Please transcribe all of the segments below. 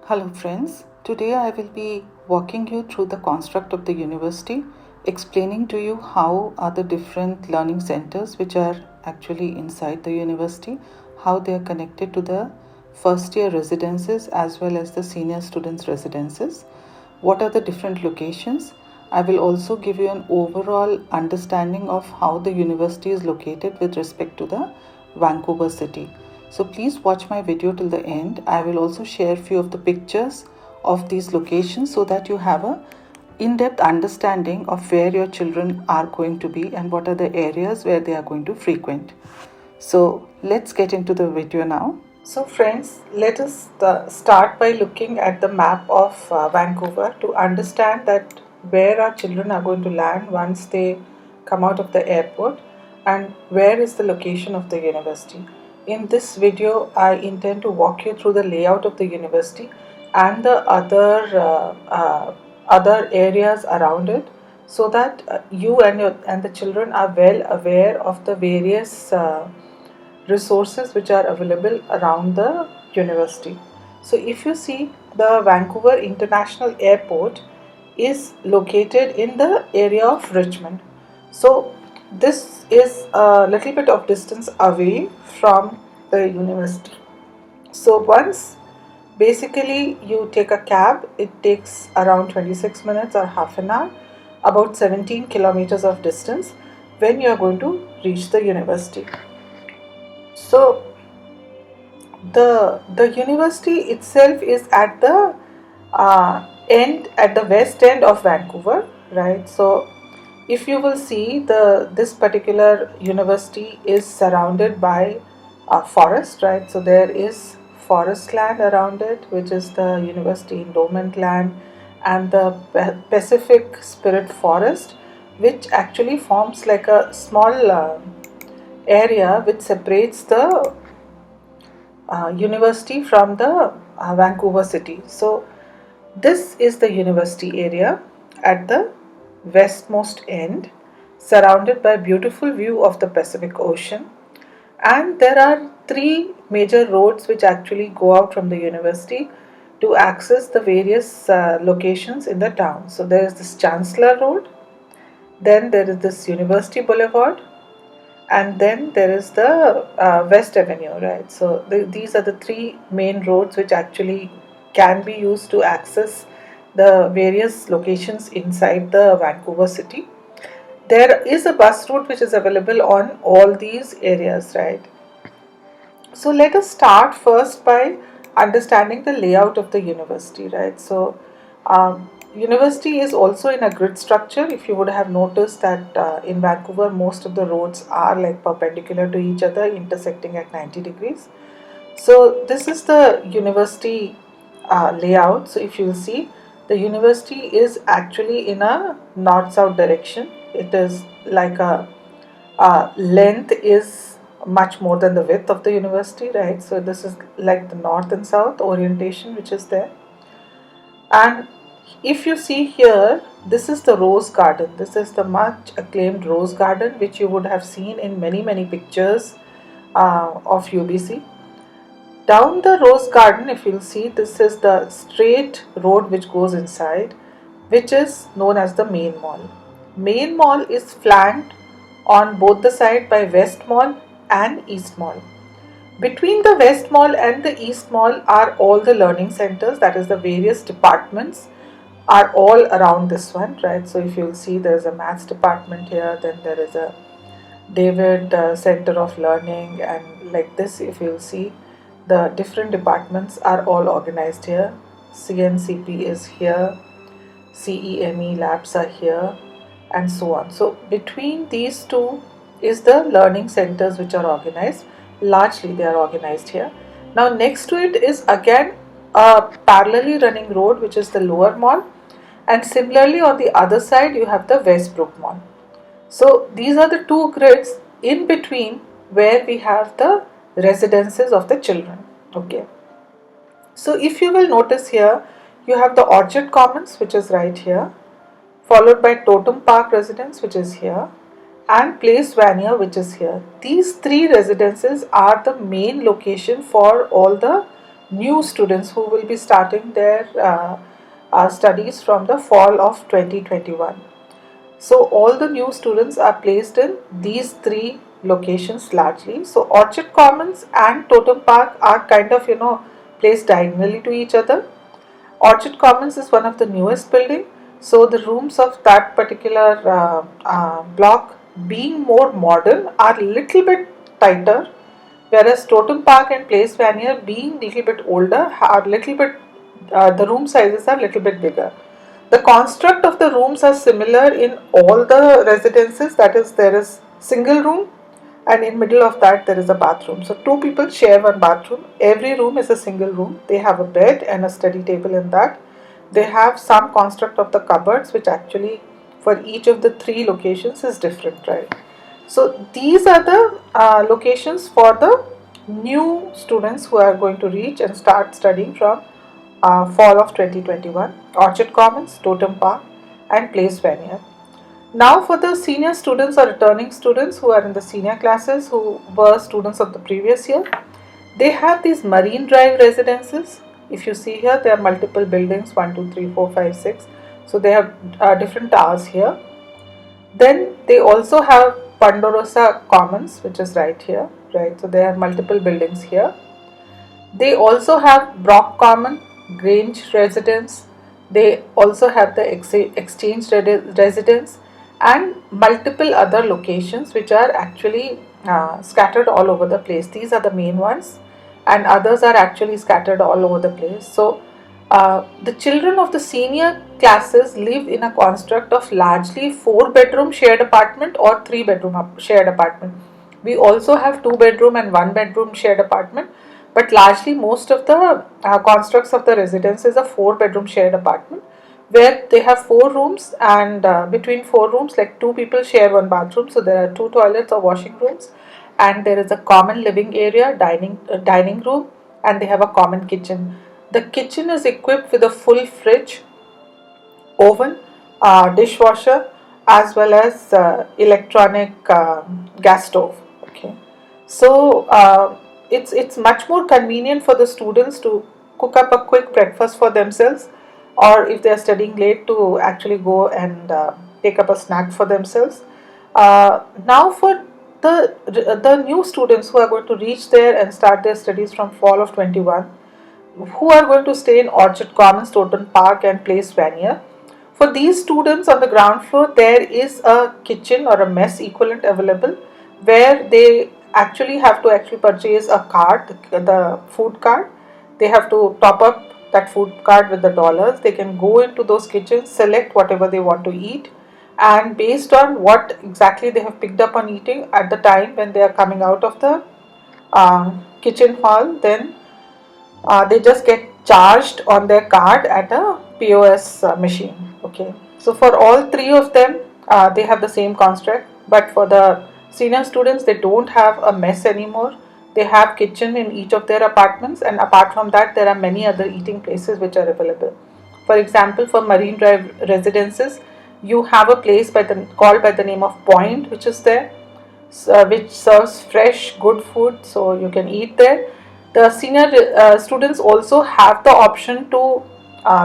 Hello friends, today I will be walking you through the construct of the university, explaining to you how are the different learning centers which are actually inside the university, how they are connected to the first year residences as well as the senior students residences, what are the different locations. I will also give you an overall understanding of how the university is located with respect to the Vancouver city. So please watch my video till the end. I will also share few of the pictures of these locations so that you have a in-depth understanding of where your children are going to be and what are the areas where they are going to frequent. So let's get into the video now. So friends, let us start by looking at the map of Vancouver to understand that where our children are going to land once they come out of the airport and where is the location of the university. In this video, I intend to walk you through the layout of the university and the other areas around it, so that you and the children are well aware of the various resources which are available around the university. So if you see, the Vancouver International Airport is located in the area of Richmond. So this is a little bit of distance away from the university. So once basically you take a cab, it takes around 26 minutes or half an hour, about 17 kilometers of distance when you are going to reach the university. So the university itself is at the west end of Vancouver, right? So if you will see, this particular university is surrounded by a forest, right? So there is forest land around it, which is the university endowment land, and the Pacific Spirit Forest, which actually forms like a small area which separates the university from the Vancouver city. So this is the university area at the westmost end, surrounded by a beautiful view of the Pacific Ocean. And there are three major roads which actually go out from the university to access the various locations in the town. So there is this Chancellor Road, then there is this University Boulevard, and then there is the West Avenue, right? So these are the three main roads which actually can be used to access the various locations inside the Vancouver city. There is a bus route which is available on all these areas, right? So let us start first by understanding the layout of the university, right? So university is also in a grid structure. If you would have noticed that in Vancouver, most of the roads are like perpendicular to each other, intersecting at 90 degrees. So this is the university layout. So if you see, the university is actually in a north-south direction. It is like a length is much more than the width of the university, right? So this is like the north and south orientation which is there. And if you see here, this is the rose garden. This is the much acclaimed rose garden which you would have seen in many pictures of UBC. Down the rose garden, if you'll see, this is the straight road which goes inside, which is known as the main mall. Main mall is flanked on both the side by West Mall and East Mall. Between the West Mall and the East Mall are all the learning centers, that is the various departments are all around this one, right? So if you'll see, there's a maths department here, then there is a David Center of Learning, and like this, if you'll see, the different departments are all organized here. CNCP is here, CEME labs are here, and so on. So between these two is the learning centers which are organized. Largely they are organized here. Now next to it is again a parallelly running road which is the Lower Mall, and similarly on the other side you have the Westbrook Mall. So these are the two grids in between where we have the residences of the children. Okay. So if you will notice here, you have the Orchard Commons which is right here, followed by Totem Park Residence which is here, and Place Vanier which is here. These three residences are the main location for all the new students who will be starting their studies from the fall of 2021. So all the new students are placed in these three locations largely. So Orchid Commons and Totem Park are kind of placed diagonally to each other. Orchid Commons is one of the newest building, so the rooms of that particular block, being more modern, are little bit tighter, whereas Totem Park and Place Vanier, being little bit older, are little bit the room sizes are little bit bigger. The construct of the rooms are similar in all the residences. That is, there is single room, and in middle of that there is a bathroom. So two people share one bathroom. Every room is a single room. They have a bed and a study table in that. They have some construct of the cupboards, which actually for each of the three locations is different, right? So these are the locations for the new students who are going to reach and start studying from fall of 2021. Orchid Commons, Totem Park and Place Vanier. Now for the senior students or returning students who are in the senior classes who were students of the previous year, they have these Marine Drive residences. If you see here, there are multiple buildings, 1, 2, 3, 4, 5, 6. So they have different towers here. Then they also have Ponderosa Commons, which is right here, right? So there are multiple buildings here. They also have Brock Common, Grange Residence. They also have the Exchange Residence and multiple other locations which are actually scattered all over the place. These are the main ones, and others are actually scattered all over the place. So the children of the senior classes live in a construct of largely 4-bedroom shared apartment or 3-bedroom shared apartment. We also have 2-bedroom and 1-bedroom shared apartment, but largely most of the constructs of the residence is a 4-bedroom shared apartment where they have 4 rooms, and between 4 rooms, like 2 people share one bathroom. So there are 2 toilets or washing rooms, and there is a common living area, dining room, and they have a common kitchen. The kitchen is equipped with a full fridge, oven, dishwasher, as well as electronic gas stove. Okay, so it's much more convenient for the students to cook up a quick breakfast for themselves, or if they are studying late, to actually go and take up a snack for themselves. Now for the new students who are going to reach there and start their studies from fall of 21, who are going to stay in Orchid Commons, Totem Park and Place Vanier. For these students on the ground floor, there is a kitchen or a mess equivalent available where they actually have to purchase a card, the food card. They have to top up that food card with the dollars. They can go into those kitchens, select whatever they want to eat, and based on what exactly they have picked up on eating at the time when they are coming out of the kitchen hall, then they just get charged on their card at a POS machine. Okay, so for all three of them, they have the same construct, but for the senior students, they don't have a mess anymore. They have kitchen in each of their apartments, and apart from that, there are many other eating places which are available. For example, for Marine Drive residences, you have a place called by the name of Point, which is there, which serves fresh, good food, so you can eat there. The senior students also have the option to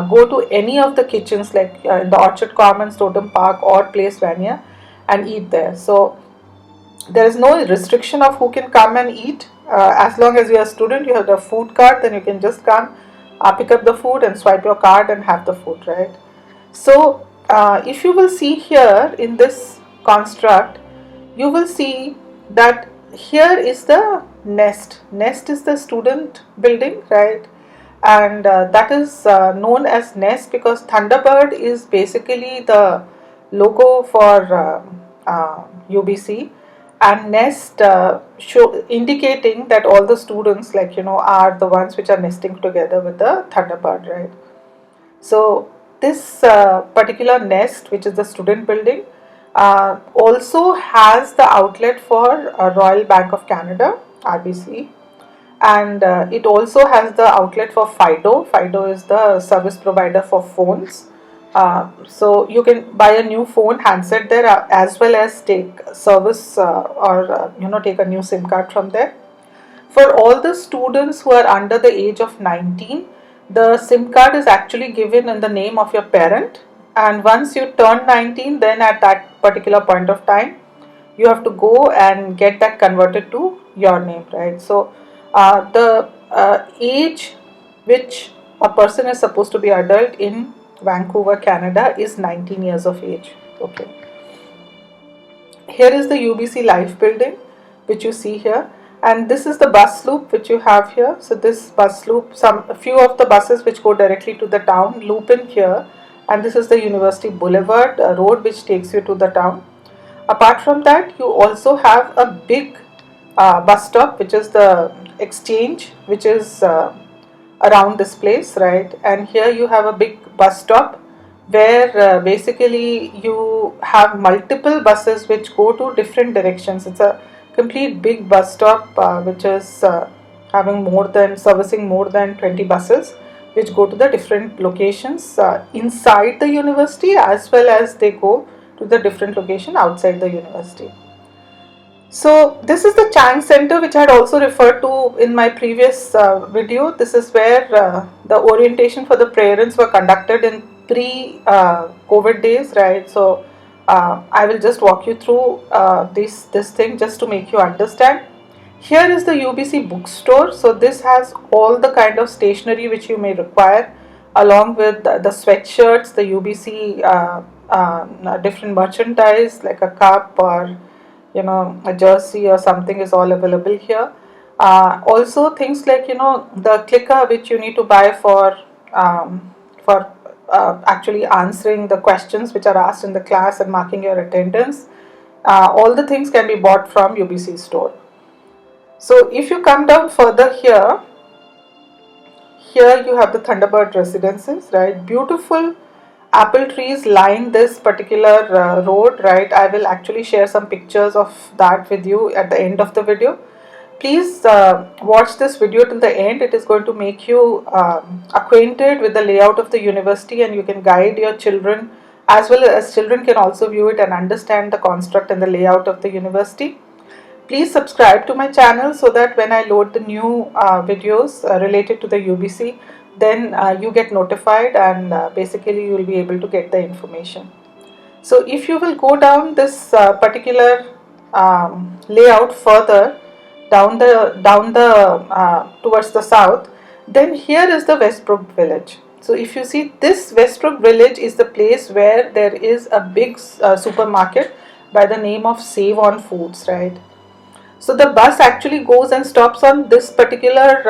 go to any of the kitchens, like in the Orchid Commons, Totem Park, or Place Vanier, and eat there. So there is no restriction of who can come and eat. As long as you are a student, you have the food card, then you can just come, pick up the food and swipe your card and have the food, right? So if you will see here in this construct, you will see that here is the nest is the student building, right? And that is known as nest because Thunderbird is basically the logo for UBC, and nest indicating that all the students, like are the ones which are nesting together with the Thunderbird, right? So this particular nest, which is the student building, also has the outlet for Royal Bank of Canada, RBC, and it also has the outlet for Fido. Fido is the service provider for phones. So you can buy a new phone handset there, as well as take service or take a new SIM card from there. For all the students who are under the age of 19, the SIM card is actually given in the name of your parent, and once you turn 19, then at that particular point of time you have to go and get that converted to your name, right? So the age which a person is supposed to be adult in Vancouver, Canada is 19 years of age. Okay. Here is the UBC Life building which you see here, and this is the bus loop which you have here. So this bus loop, a few of the buses which go directly to the town loop in here, and this is the University Boulevard road which takes you to the town. Apart from that, you also have a big bus stop which is the exchange, which is around this place, right? And here you have a big bus stop where basically you have multiple buses which go to different directions. It's a complete big bus stop which is servicing more than 20 buses which go to the different locations inside the university, as well as they go to the different location outside the university. So this is the Chang Center, which I had also referred to in my previous video. This is where the orientation for the parents were conducted in pre-COVID days, right? So I will just walk you through this thing just to make you understand. Here is the UBC bookstore. So this has all the kind of stationery which you may require, along with the sweatshirts, the UBC different merchandise like a cup or a jersey or something is all available here. Also things like the clicker which you need to buy for actually answering the questions which are asked in the class and marking your attendance. All the things can be bought from UBC store. So if you come down further here you have the Thunderbird Residences, right? Beautiful apple trees line this particular road, right? I will actually share some pictures of that with you at the end of the video. Please watch this video till the end. It is going to make you acquainted with the layout of the university, and you can guide your children, as well as children can also view it and understand the construct and the layout of the university. Please subscribe to my channel so that when I load the new videos related to the UBC, then you get notified, and basically you will be able to get the information. So if you will go down this particular layout further down the towards the south, then here is the Westbrook Village. So if you see, this Westbrook Village is the place where there is a big supermarket by the name of Save On Foods, right? So the bus actually goes and stops on this particular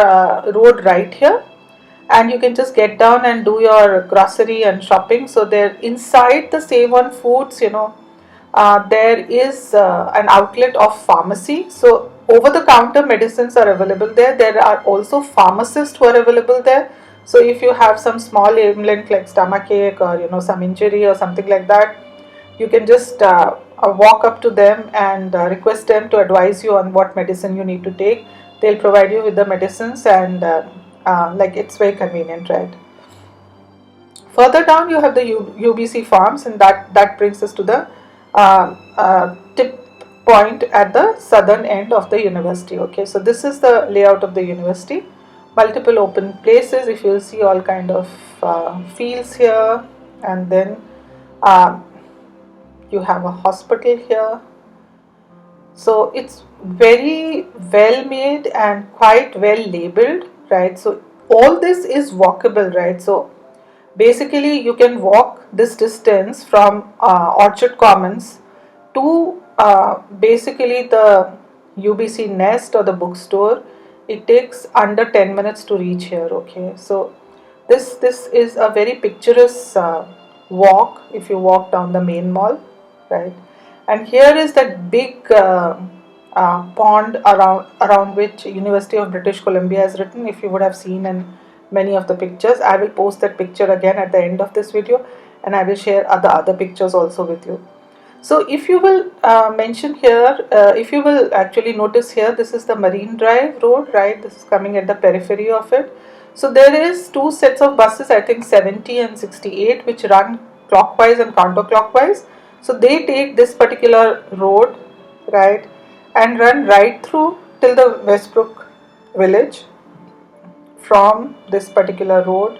road right here, and you can just get down and do your grocery and shopping. So there inside the Save On Foods, there is an outlet of pharmacy. So over the counter medicines are available there. There are also pharmacists who are available there. So if you have some small ailment like stomachache or some injury or something like that, you can just walk up to them and request them to advise you on what medicine you need to take. They'll provide you with the medicines, and it's very convenient, right? Further down you have the UBC Farms, and that brings us to the tip point at the southern end of the university. Okay, so this is the layout of the university. Multiple open places. If you'll see, all kind of fields here, and then you have a hospital here. So it's very well made and quite well labeled, right? So all this is walkable, right? So basically you can walk this distance from Orchard Commons to basically the UBC Nest or the bookstore. It takes under 10 minutes to reach here. Okay, so this is a very picturesque walk if you walk down the main mall, right? And here is that big pond around which University of British Columbia is written. If you would have seen in many of the pictures, I will post that picture again at the end of this video, and I will share other pictures also with you. So if you will mention here, if you will actually notice here, this is the Marine Drive road, right? This is coming at the periphery of it. So there is two sets of buses, I think 70 and 68, which run clockwise and counterclockwise. So they take this particular road, right, and run right through till the Westbrook village. From this particular road,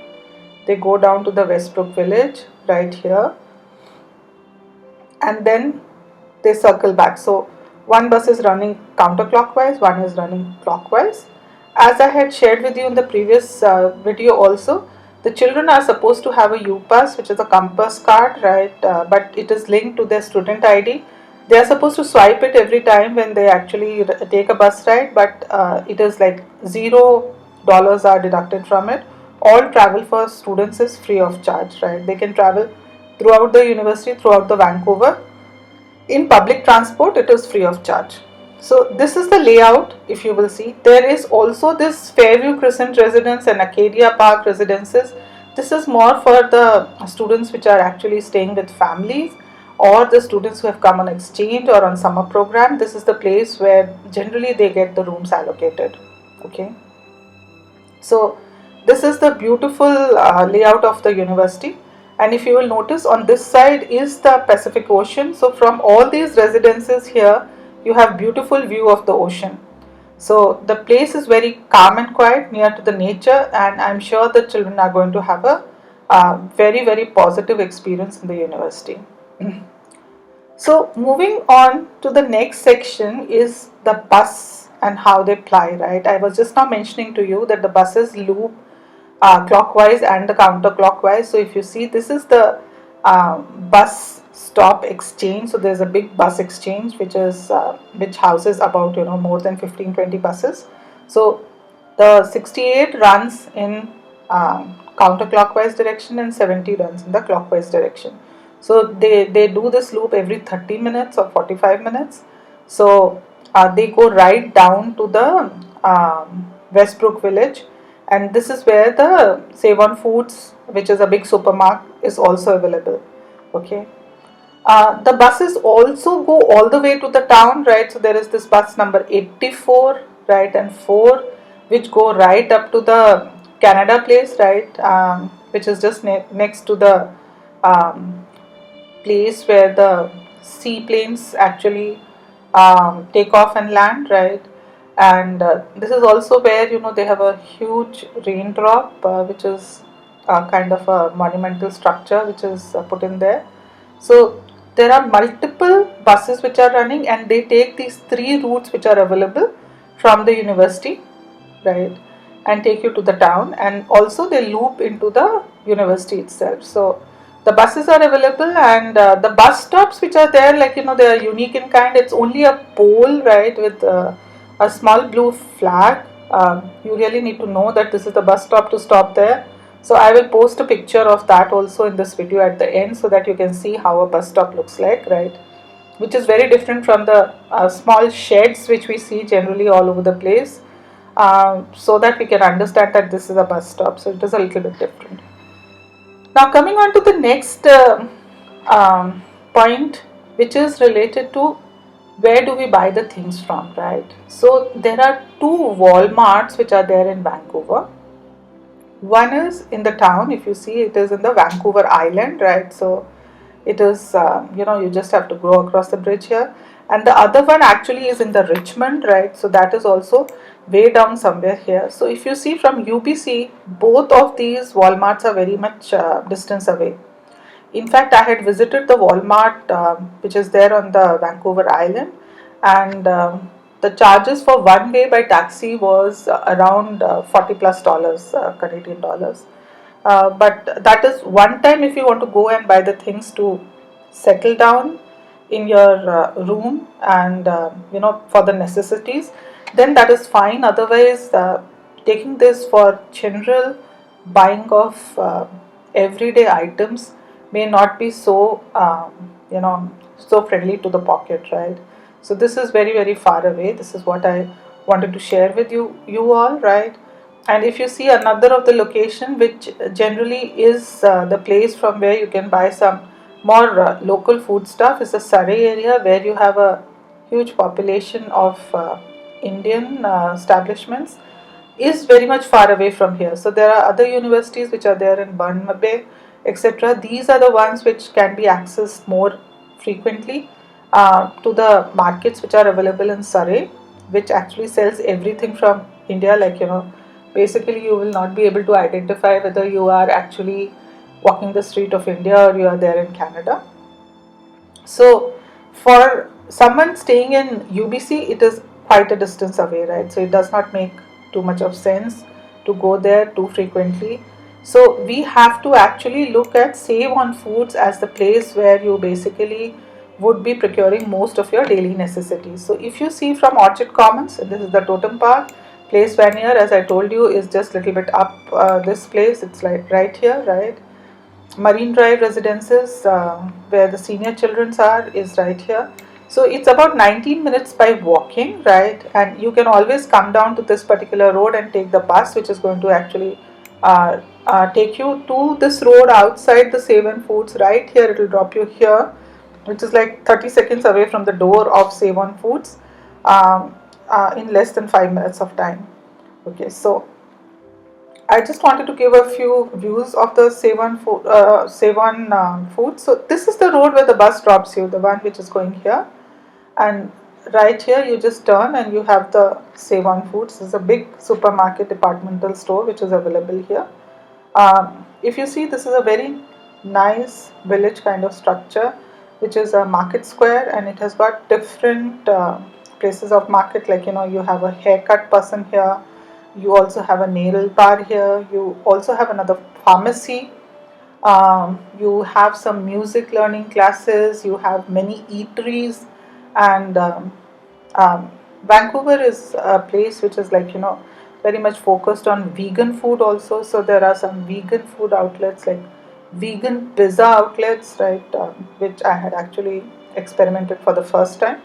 they go down to the Westbrook village right here, and then they circle back. So one bus is running counterclockwise, one is running clockwise. As I had shared with you in the previous video also, the children are supposed to have a U-Pass, which is a compass card, right? But it is linked to their student ID. They are supposed to swipe it every time when they actually take a bus ride, but it is like $0 are deducted from it. All travel for students is free of charge, right? They can travel throughout the university, throughout the Vancouver. In public transport, it is free of charge. So this is the layout. If you will see, there is also this Fairview Crescent residence and Acadia Park residences. This is more for the students which are actually staying with families, or the students who have come on exchange or on summer program. This is the place where generally they get the rooms allocated. Okay. So this is the beautiful layout of the university. And if you will notice, on this side is the Pacific Ocean. So from all these residences here, you have beautiful view of the ocean. So the place is very calm and quiet, near to the nature, and I'm sure the children are going to have a very, very positive experience in the university. So moving on to the next section is the bus and how they ply, right? I was just now mentioning to you that the buses loop clockwise and the counterclockwise. So if you see, this is the bus stop exchange. So there's a big bus exchange which houses about more than 15-20 buses. So the 68 runs in counterclockwise direction and 70 runs in the clockwise direction. So they do this loop every 30 minutes or 45 minutes. So they go right down to the Westbrook village, and this is where the Save On Foods, which is a big supermarket, is also available. Okay. The buses also go all the way to the town, right? So there is this bus number 84, right, and 4, which go right up to the Canada Place, right, which is just next to the place where the seaplanes actually take off and land, right? And this is also where they have a huge raindrop, which is kind of a monumental structure which is put in there. So there are multiple buses which are running, and they take these 3 routes which are available from the university, right, and take you to the town, and also they loop into the university itself. So the buses are available, and the bus stops which are there, like they are unique in kind. It's only a pole, right, with a small blue flag. You really need to know that this is the bus stop to stop there. So I will post a picture of that also in this video at the end, so that you can see how a bus stop looks like, right, which is very different from the small sheds which we see generally all over the place, so that we can understand that this is a bus stop. So it is a little bit different. Now coming on to the next point, which is related to where do we buy the things from, right? So there are 2 Walmarts which are there in Vancouver. One is in the town. If you see, it is in the Vancouver Island, right? So it is, you just have to go across the bridge here. And the other one actually is in the Richmond, right? So that is also way down somewhere here. So if you see from UBC, both of these Walmarts are very much distance away. In fact, I had visited the Walmart which is there on the Vancouver Island, and the charges for one way by taxi was around $40+ Canadian dollars. But that is one time if you want to go and buy the things to settle down in your room, and for the necessities, then that is fine. Otherwise, taking this for general buying of everyday items may not be so so friendly to the pocket, right? So this is very, very far away. This is what I wanted to share with you all, right? And if you see another of the location, which generally is the place from where you can buy some more local food stuff, is the Surrey area, where you have a huge population of Indian establishments, is very much far away from here. So there are other universities which are there in Burnaby Bay, etc. These are the ones which can be accessed more frequently to the markets which are available in Surrey, which actually sells everything from India, like, basically you will not be able to identify whether you are actually walking the street of India or you are there in Canada. So for someone staying in UBC, it is quite a distance away, right? So it does not make too much of sense to go there too frequently. So we have to actually look at Save on Foods as the place where you basically would be procuring most of your daily necessities. So if you see from Orchard Commons, this is the Totem Park. Place Vanier, as I told you, is just a little bit up this place. It's like right here, right? Marine Drive Residences, where the senior children's are, is right here. So it's about 19 minutes by walking, right? And you can always come down to this particular road and take the bus, which is going to actually take you to this road outside the Save on Foods. Right here, it will drop you here, which is like 30 seconds away from the door of Save on Foods, in less than 5 minutes of time. Okay, so I just wanted to give a few views of the Save on Food. So this is the road where the bus drops you, the one which is going here, and right here you just turn and you have the Save on Foods. This is a big supermarket departmental store which is available here. If you see, this is a very nice village kind of structure, which is a market square, and it has got different places of market, like, you have a haircut person here, you also have a nail bar here, you also have another pharmacy, you have some music learning classes, you have many eateries, and Vancouver is a place which is, like, very much focused on vegan food also. So there are some vegan food outlets, like vegan pizza outlets, right, which I had actually experimented for the first time.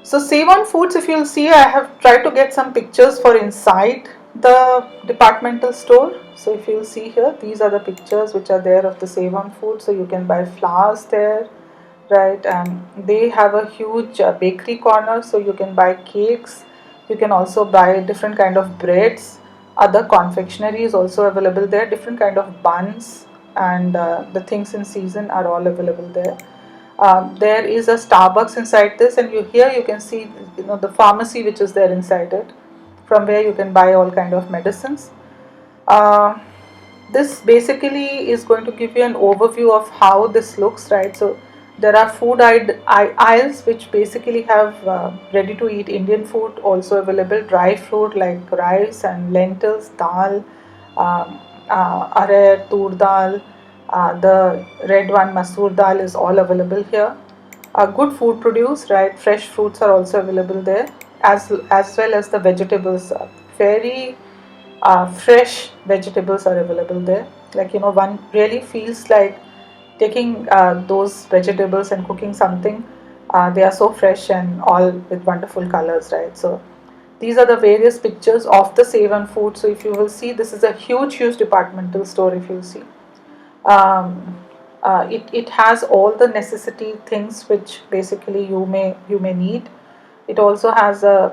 So Save on Foods, if you'll see, I have tried to get some pictures for inside the departmental store. So if you'll see here, these are the pictures which are there of the Save on Foods. So you can buy flowers there, right? And they have a huge bakery corner, so you can buy cakes. You can also buy different kind of breads. Other confectionery is also available there. Different kind of buns, and the things in season are all available there. There is a Starbucks inside this, and here you can see, the pharmacy which is there inside it, from where you can buy all kind of medicines. Uh, this basically is going to give you an overview of how this looks, right? So there are food aisles which basically have ready to eat Indian food also available, dry fruit like rice and lentils, dal, arar, tur dal, the red one, masoor dal, is all available here. Good food produce, right? Fresh fruits are also available there, as well as the vegetables. Very fresh vegetables are available there. Like, one really feels like taking those vegetables and cooking something. They are so fresh and all with wonderful colors, right? So these are the various pictures of the Save on Food. So if you will see, this is a huge departmental store. If you see, it has all the necessity things which basically you may need. It also has a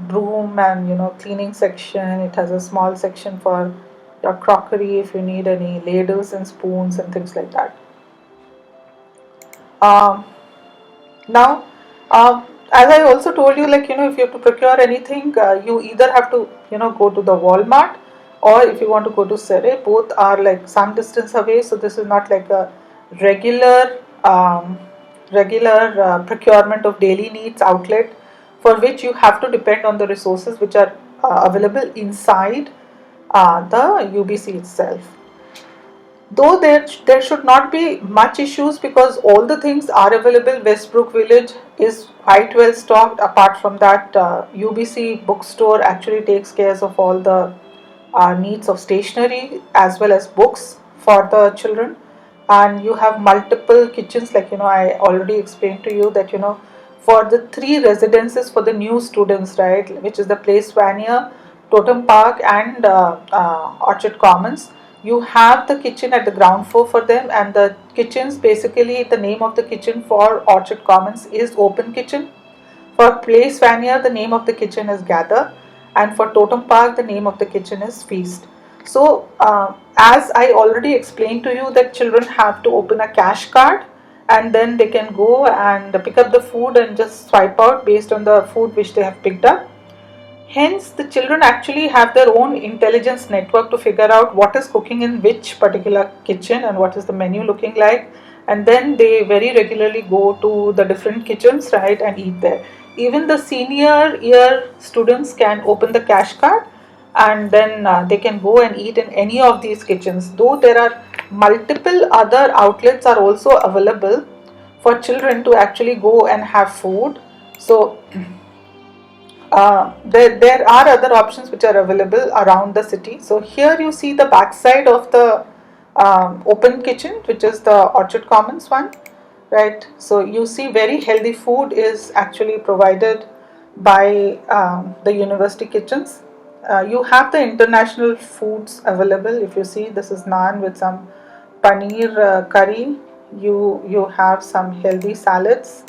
broom and cleaning section. It has a small section for your crockery if you need any ladles and spoons and things like that. Um, Now, as I also told you, like, if you have to procure anything, you either have to, go to the Walmart, or if you want to go to Sere. Both are like some distance away. So this is not like a regular, procurement of daily needs outlet, for which you have to depend on the resources which are available inside the UBC itself. Though there should not be much issues, because all the things are available. Westbrook Village is quite well stocked. Apart from that, UBC bookstore actually takes care of all the needs of stationery as well as books for the children. And you have multiple kitchens, like, I already explained to you that, for the 3 residences for the new students, right, which is the Place Vanier, Totem Park, and Orchard Commons. You have the kitchen at the ground floor for them, and the kitchens, basically the name of the kitchen for Orchard Commons is Open Kitchen. For Place Vanier, the name of the kitchen is Gather, and for Totem Park, the name of the kitchen is Feast. So as I already explained to you, that children have to open a cash card, and then they can go and pick up the food and just swipe out based on the food which they have picked up. Hence, the children actually have their own intelligence network to figure out what is cooking in which particular kitchen and what is the menu looking like. And then they very regularly go to the different kitchens, right, and eat there. Even the senior year students can open the cash card, and then they can go and eat in any of these kitchens. Though there are multiple other outlets are also available for children to actually go and have food. So there are other options which are available around the city. So here you see the backside of the open kitchen, which is the Orchard Commons one, right? So you see very healthy food is actually provided by the university kitchens. You have the international foods available. If you see, this is naan with some paneer curry. You have some healthy salads.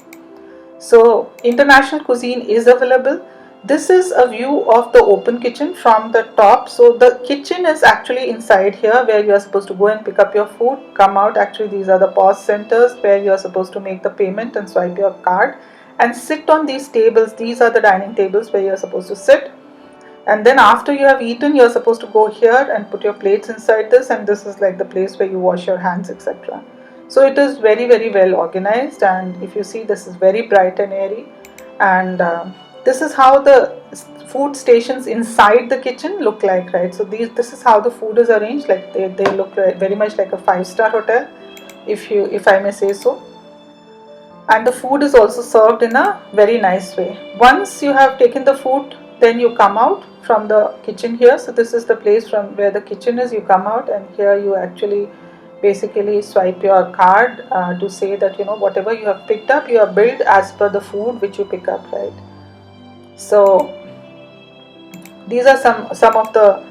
So international cuisine is available. This is a view of the open kitchen from the top. So the kitchen is actually inside here where you are supposed to go and pick up your food, come out. Actually, these are the POS centers where you are supposed to make the payment and swipe your card and sit on these tables. These are the dining tables where you are supposed to sit. And then after you have eaten, you are supposed to go here and put your plates inside this, and this is like the place where you wash your hands, etc. So it is very, very well organized, and if you see, this is very bright and airy. And this is how the food stations inside the kitchen look like, right? So this is how the food is arranged. Like they look very much like a 5-star hotel, if I may say so. And the food is also served in a very nice way. Once you have taken the food, then you come out from the kitchen here. So this is the place from where the kitchen is. You come out, and here you actually basically swipe your card to say that whatever you have picked up, you are billed as per the food which you pick up, right? So these are some of the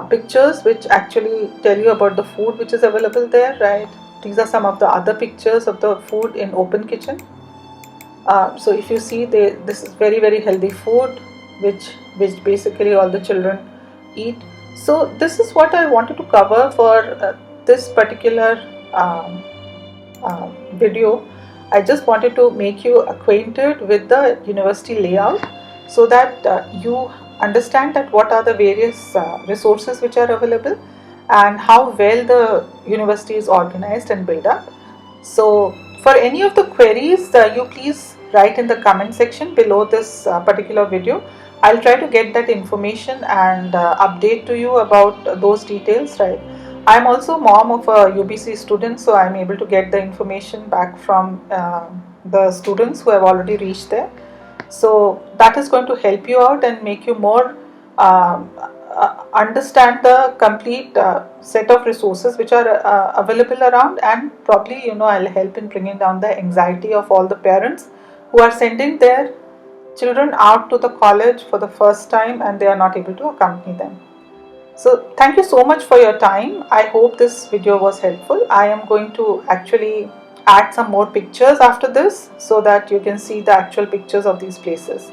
pictures which actually tell you about the food which is available there, right? These are some of the other pictures of the food in open kitchen. So if you see, this is very, very healthy food which basically all the children eat. So this is what I wanted to cover for this particular video. I just wanted to make you acquainted with the university layout so that you understand that what are the various resources which are available and how well the university is organized and built up. So for any of the queries, you please write in the comment section below this particular video. I'll try to get that information and update to you about those details, right? I'm also mom of a UBC student, so I'm able to get the information back from the students who have already reached there. So that is going to help you out and make you more understand the complete set of resources which are available around, and probably I'll help in bringing down the anxiety of all the parents who are sending their children out to the college for the first time and they are not able to accompany them. So thank you so much for your time. I hope this video was helpful. I am going to actually add some more pictures after this so that you can see the actual pictures of these places.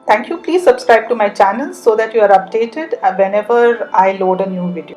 Thank you. Please subscribe to my channel so that you are updated whenever I load a new video.